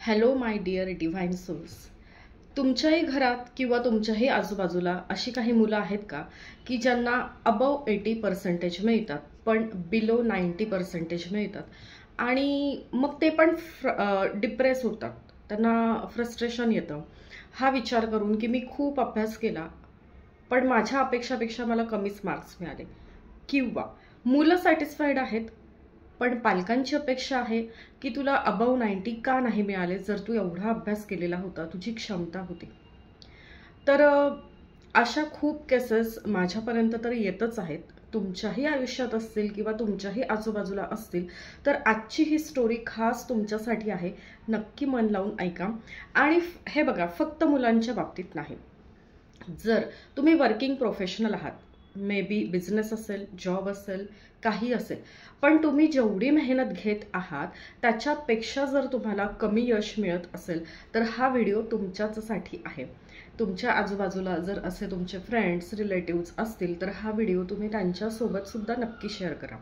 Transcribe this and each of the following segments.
Hello my dear divine souls. तुमच्याही घरात किंवा तुमच्याही आजूबाजूला अशी काही मुलं आहेत का की ज्यांना अबव 80% मिळतात पण बिलो 90% मिळतात आणि मग ते पण डिप्रेस होतात, त्यांना फ्रस्ट्रेशन येतं हा विचार करून की मी खूप अभ्यास केला पण माझ्या अपेक्षापेक्षा मला कमीच मार्क्स मिळाले, किंवा मुलं सॅटिस्फाईड आहेत पण पालकांची अपेक्षा आहे की तुला अबव 90 का नाही मिळाले जर तू एवढा अभ्यास केलेला होता, तुझी क्षमता होती. तर अशा खूप केसेस माझ्यापर्यंत तर येतच आहेत. तुमच्याही आयुष्यात असतील किंवा तुमच्याही आजूबाजूला असतील तर आजची ही स्टोरी खास तुमच्यासाठी आहे. नक्की मन लावून ऐका. आणि हे बघा, फक्त मुलांच्या बाबतीत नाही. जर तुम्ही वर्किंग प्रोफेशनल आहात, मे बी बिझनेस असेल, जॉब असेल, काही असेल, पण तुम्ही जेवढी मेहनत घेत आहात त्याच्यापेक्षा जर तुम्हाला कमी यश मिळत असेल तर हा व्हिडिओ तुमच्याचसाठी आहे. तुमच्या आजूबाजूला जर असे तुमचे फ्रेंड्स, रिलेटिव्स असतील तर हा व्हिडिओ तुम्ही त्यांच्यासोबत सुद्धा नक्की शेअर करा.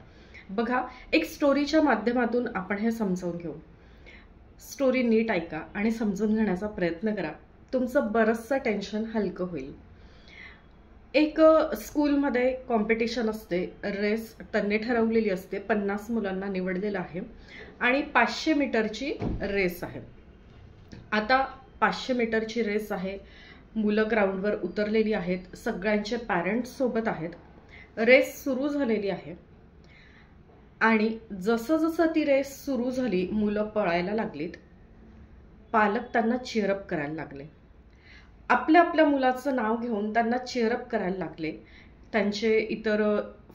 बघा, एक स्टोरीच्या माध्यमातून आपण हे समजावून घेऊ. स्टोरी नीट ऐका आणि समजून घेण्याचा प्रयत्न करा. तुमचं बरंचसं टेन्शन हलकं होईल. एक स्कूलमध्ये कॉम्पिटिशन असते, रेस त्यांनी ठरवलेली असते. 50 मुलांना निवडलेलं आहे आणि 500 मीटरची रेस आहे. आता 500 मीटरची रेस आहे, मुलं ग्राउंडवर उतरलेली आहेत, सगळ्यांचे पॅरेंट्स सोबत आहेत. रेस सुरू झालेली आहे आणि जसं जसं ती रेस सुरू झाली, मुलं पळायला लागलीत, पालक त्यांना चीअरअप करायला लागले. आपल्या आपल्या मुलाचं नाव घेऊन त्यांना चीअरअप करायला लागले. त्यांचे इतर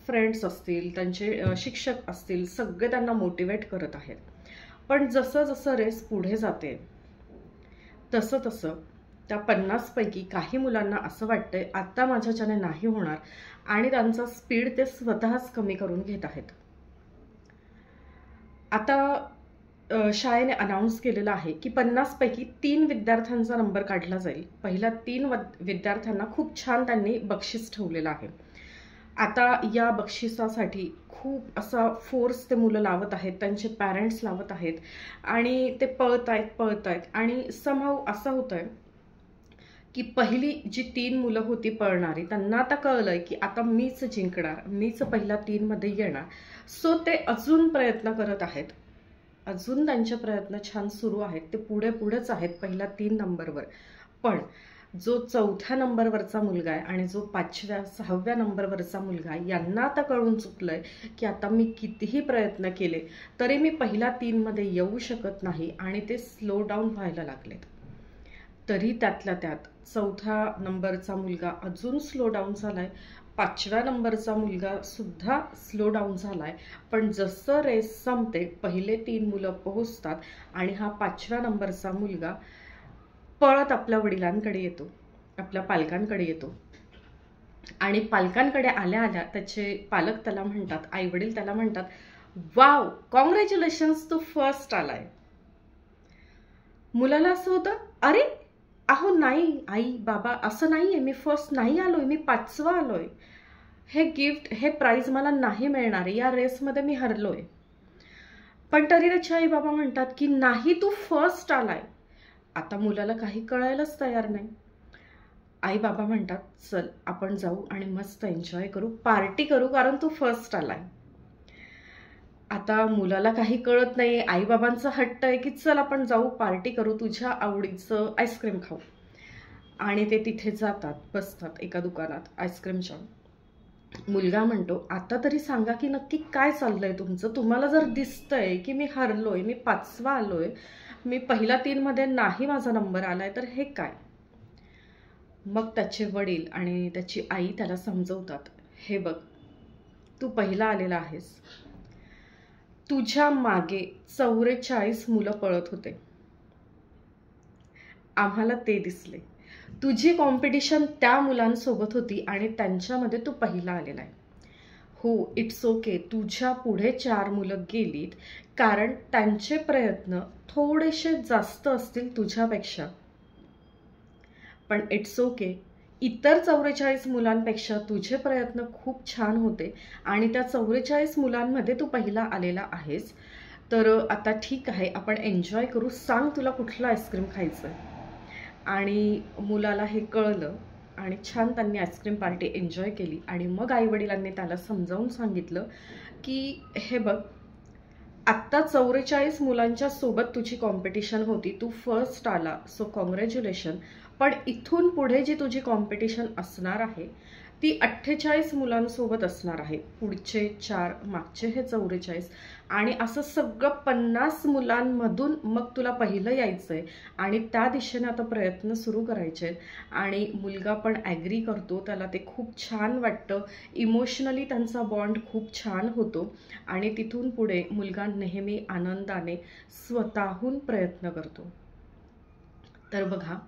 फ्रेंड्स असतील, त्यांचे शिक्षक असतील, सगळे त्यांना मोटिवेट करत आहेत. पण जसं जसं रेस पुढे जाते तसं तसं त्या 50 पैकी काही मुलांना असं वाटतंय आता माझ्याच्याने नाही होणार आणि त्यांचा स्पीड ते स्वतःच कमी करून घेत आहेत. आता शाळेने अनाऊन्स केलेलं आहे की 50 पैकी 3 विद्यार्थ्यांचा नंबर काढला जाईल. पहिल्या 3 विद्यार्थ्यांना खूप छान त्यांनी बक्षीस ठेवलेलं आहे. आता या बक्षिसासाठी खूप असा फोर्स ते मुलं लावत आहेत, त्यांचे पॅरेंट्स लावत आहेत आणि ते पळत आहेत आणि समहाऊ असं होतंय की पहिली जी 3 मुलं होती पळणारी, त्यांना आता कळलंय की आता मीच जिंकणार, मीच पहिल्या 3 मध्ये येणार. सो ते अजून प्रयत्न करत आहेत, अजून त्यांचे प्रयत्न छान सुरू आहेत. ते पुढेच आहेत पहिल्या 3 नंबरवर. पण जो 4थ्या नंबरवरचा मुलगा आहे आणि जो 5व्या 6व्या नंबरवरचा मुलगा आहे, यांना आता कळून चुकलंय की आता मी कितीही प्रयत्न केले तरी मी पहिल्या 3 मध्ये येऊ शकत नाही आणि ते स्लो डाऊन व्हायला लागलेत. तरी त्यातल्या त्यात 4थ्या नंबरचा मुलगा अजून स्लो डाऊन झालाय, 5व्या नंबरचा मुलगा सुद्धा स्लो डाऊन झालाय. पण जसं रेस संपते, पहिले 3 मुलं पोहोचतात आणि हा 5व्या नंबरचा मुलगा पळत आपल्या वडिलांकडे येतो, आपल्या पालकांकडे येतो आणि पालकांकडे आल्या आल्या त्याचे पालक त्याला म्हणतात, आई वडील त्याला म्हणतात, वाव, कॉंग्रॅच्युलेशन्स, तू फर्स्ट आलाय. मुलाला असं होतं, अरे अहो नाही आई बाबा, असं नाहीये, मी फर्स्ट नाही आलोय, मी 5वा आलोय. हे गिफ्ट, हे प्राइज मला नाही मिळणार, या रेसमध्ये मी हरलोय. पण तरी त्याचे आई बाबा म्हणतात की नाही, तू फर्स्ट आलाय. आता मुलाला काही कळायलाच तयार नाही. आई बाबा म्हणतात, चल आपण जाऊ आणि मस्त एन्जॉय करू, पार्टी करू, कारण तू फर्स्ट आलाय. आता मुलाला काही कळत नाही. आई बाबांचा हट्ट आहे की चल आपण जाऊ, पार्टी करू, तुझ्या आवडीचं आईस्क्रीम खाऊ. आणि ते तिथे जातात, बसतात एका दुकानात आईस्क्रीमच्या. मुलगा म्हणतो, आता तरी सांगा की नक्की काय चाललंय तुमचं. तुम्हाला जर दिसतंय की मी हरलोय, मी 5वा आलोय, मी पहिल्या 3 मध्ये नाही माझा नंबर आलाय, तर हे काय. मग त्याचे वडील आणि त्याची आई त्याला समजवतात, हे बघ, तू पहिला आलेला आहेस, तुझ्या मागे 44 मुलं पळत होते, आम्हाला ते दिसले. तुझी कॉम्पिटिशन त्या मुलांसोबत होती आणि त्यांच्यामध्ये तू पहिला आलेला आहे. हो, इट्स ओके, तुझ्या पुढे 4 मुलं गेलीत कारण त्यांचे प्रयत्न थोडेसे जास्त असतील तुझ्यापेक्षा, पण इट्स ओके, इतर 44 मुलांपेक्षा तुझे प्रयत्न खूप छान होते आणि त्या 44 मुलांमध्ये तू पहिला आलेला आहेस. तर आता ठीक आहे, आपण एन्जॉय करू, सांग तुला कुठलं आईस्क्रीम खायचं आहे. आणि मुलाला हे कळलं आणि छान त्यांनी आईस्क्रीम पार्टी एन्जॉय केली. आणि मग आईवडिलांनी त्याला समजावून सांगितलं की हे बघ, आत्ता 44 मुलांच्या सोबत तुझी कॉम्पिटिशन होती, तू फर्स्ट आला, सो कॉंग्रॅच्युलेशन. पण इथून पुढे जी तुझी कॉम्पिटिशन असणार आहे ती 48 मुलांसोबत असणार आहे. पुढचे 4, मागचे हे 44, आणि असं सगळं 50 मुलांमधून मग तुला पहिलं यायचंय. आणि त्या दिशेने आता प्रयत्न सुरू करायचे आहेत. आणि मुलगा पण ॲग्री करतो, त्याला ते खूप छान वाटतं. इमोशनली त्यांचा बॉन्ड खूप छान होतो. आणि तिथून पुढे मुलगा नेहमी आनंदाने स्वतःहून प्रयत्न करतो. तर बघा,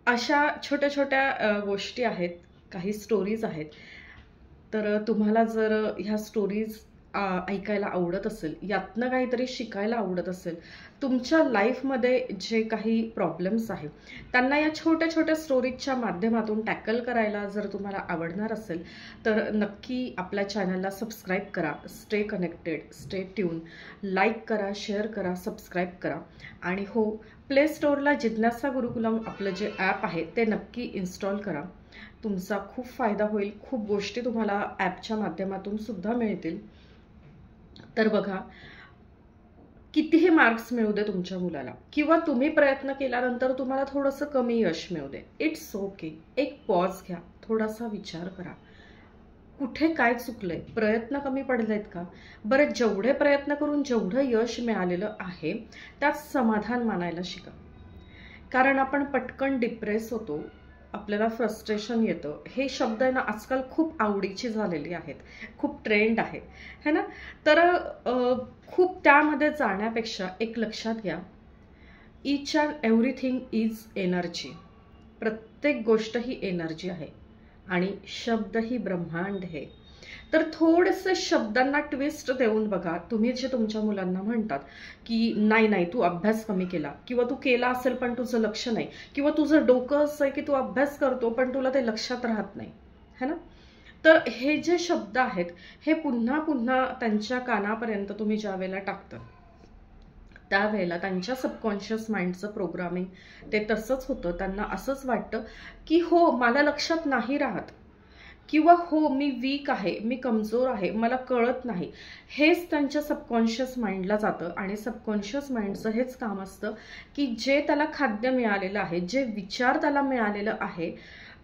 अशा छोट्या छोट्या गोष्टी आहेत, काही स्टोरीज आहेत. तर तुम्हाला जर ह्या स्टोरीज ऐकायला आवडत असेल, यातनं काहीतरी शिकायला आवडत असेल, तुमच्या लाईफमध्ये जे काही प्रॉब्लेम्स आहेत त्यांना या छोट्या छोट्या स्टोरीजच्या माध्यमातून टॅकल करायला जर तुम्हाला आवडणार असेल तर नक्की आपल्या चॅनलला सबस्क्राईब करा. Stay connected, stay tune, like करा, शेअर करा, सबस्क्राईब करा. आणि हो, प्ले स्टोअरला जिज्ञासा गुरुकुलम आपलं जे ॲप आहे ते नक्की इन्स्टॉल करा. तुमचा खूप फायदा होईल. खूप गोष्टी तुम्हाला ॲपच्या माध्यमातून सुद्धा मिळतील. तर बघा, कितीही मार्क्स मिळू दे तुमच्या मुलाला, किंवा तुम्ही प्रयत्न केल्यानंतर तुम्हाला थोडंसं कमी यश मिळू दे, इट्स ओके. एक पॉज घ्या, थोडासा विचार करा, कुठे काय चुकलंय, प्रयत्न कमी पडलेत का. बरं, जेवढे प्रयत्न करून जेवढं यश मिळालेलं आहे त्यात समाधान मानायला शिका. कारण आपण पटकन डिप्रेस होतो, आपल्याला फ्रस्ट्रेशन येतं. हे शब्द आहे ना आजकाल खूप आवडीची झालेली आहेत, खूप ट्रेंड आहे, है ना. तर खूप त्यामध्ये जाण्यापेक्षा एक लक्षात घ्या, each and everything is energy. प्रत्येक गोष्ट ही एनर्जी आहे आणि शब्द ही ब्रह्मांड आहे. तर थोडेसे शब्दांना ट्विस्ट देऊन बघा. तुम्ही जे तुमच्या मुलांना म्हणतात की नाही नाही तू अभ्यास कमी केला, किंवा तू केला असेल पण तुझं लक्ष नाही, किंवा तुझं डोकं असं आहे की तू अभ्यास करतो पण तुला ते लक्षात राहत नाही, है ना. तर हे जे शब्द आहेत हे पुन्हा पुन्हा त्यांच्या कानापर्यंत तुम्ही ज्या वेळेला टाकता त्यावेळेला त्यांच्या सबकॉन्शियस माइंडचं प्रोग्रामिंग ते तसंच होतं. त्यांना असंच वाटतं की हो, मला लक्षात नाही राहत, किंवा हो मी वीक आहे, मी कमजोर आहे, मला कळत नाही. हेच त्यांच्या सबकॉन्शियस माइंडला जातं. आणि सबकॉन्शियस माइंडचं हेच काम असतं की जे त्याला खाद्य मिळालेलं आहे, जे विचार त्याला मिळालेलं आहे,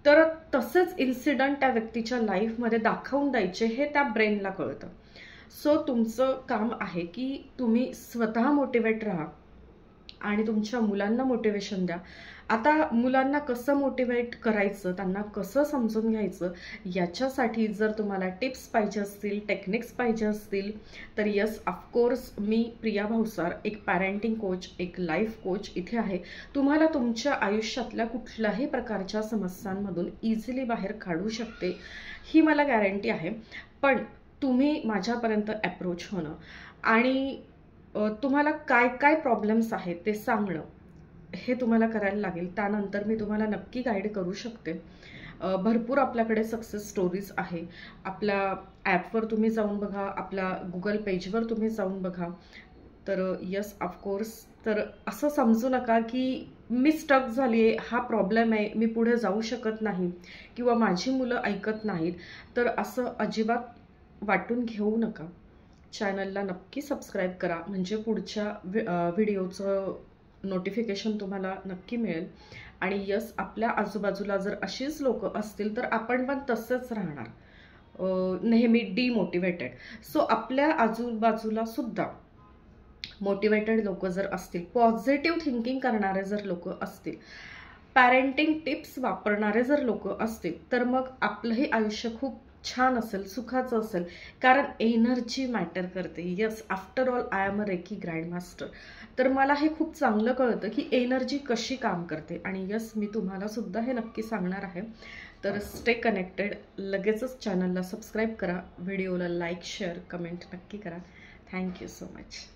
तर तसेच इन्सिडंट त्या व्यक्तीच्या लाईफमध्ये दाखवून द्यायचे, हे त्या ब्रेनला कळतं. सो तुमचं काम आहे की तुम्ही स्वतः मोटिवेट राहा आणि तुमच्या मुलांना मोटिवेशन द्या. आता मुलांना कसं मोटिवेट करायचं, त्यांना कसं समजून घ्यायचं, याच्यासाठी जर तुम्हाला टिप्स पाहिजे असतील, टेक्निक्स पाहिजे असतील, तर यस, ऑफकोर्स मी प्रिया भावसार, एक पॅरेंटिंग कोच, एक लाईफ कोच इथे आहे. तुम्हाला तुमच्या आयुष्यातल्या कुठल्याही प्रकारच्या समस्यांमधून इझिली बाहेर काढू शकते, ही मला गॅरंटी आहे. पण तुम्ही माझ्यापर्यंत अप्रोच होणं आणि तुम्हाला काय काय प्रॉब्लेम्स आहेत ते सांगणं, हे तुम्हाला करायला लागेल. त्यानंतर मी तुम्हाला नक्की गाईड करू शकते. भरपूर आपल्याकडे सक्सेस स्टोरीज आहे. आपल्या ॲपवर तुम्ही जाऊन बघा, आपल्या गुगल पेजवर तुम्ही जाऊन बघा. तर यस, ऑफकोर्स. तर असं समजू नका की मी स्टक झाली आहे, हा प्रॉब्लेम आहे, मी पुढे जाऊ शकत नाही, किंवा माझी मुलं ऐकत नाहीत. तर असं अजिबात वाटून घेऊ नका. चॅनलला नक्की सबस्क्राईब करा, म्हणजे पुढच्या व्हिडिओचं नोटिफिकेशन तुम्हाला नक्की मिळेल. आणि यस, आपल्या आजूबाजूला जर अशीच लोक असतील तर आपण पण तसंच राहणार, नेहमी डिमोटिवेटेड. सो आपल्या आजूबाजूला सुद्धा मोटिवेटेड लोक जर असतील, पॉझिटिव्ह थिंकिंग करणारे जर लोक असतील, पॅरेंटिंग टिप्स वापरणारे जर लोक असतील, तर मग आपलंही आयुष्य खूप छान असेल, सुखाचं असेल. कारण एनर्जी मॅटर करते. Yes, after all I am a reiki grand master. तर मला हे खूप चांगलं कळतं की एनर्जी कशी काम करते. आणि यस, मी तुम्हाला सुद्धा हे नक्की सांगणार आहे. तर स्टे कनेक्टेड. लगेचच चॅनलला सबस्क्राईब करा, व्हिडिओला लाईक, शेअर, कमेंट नक्की करा. Thank you so much.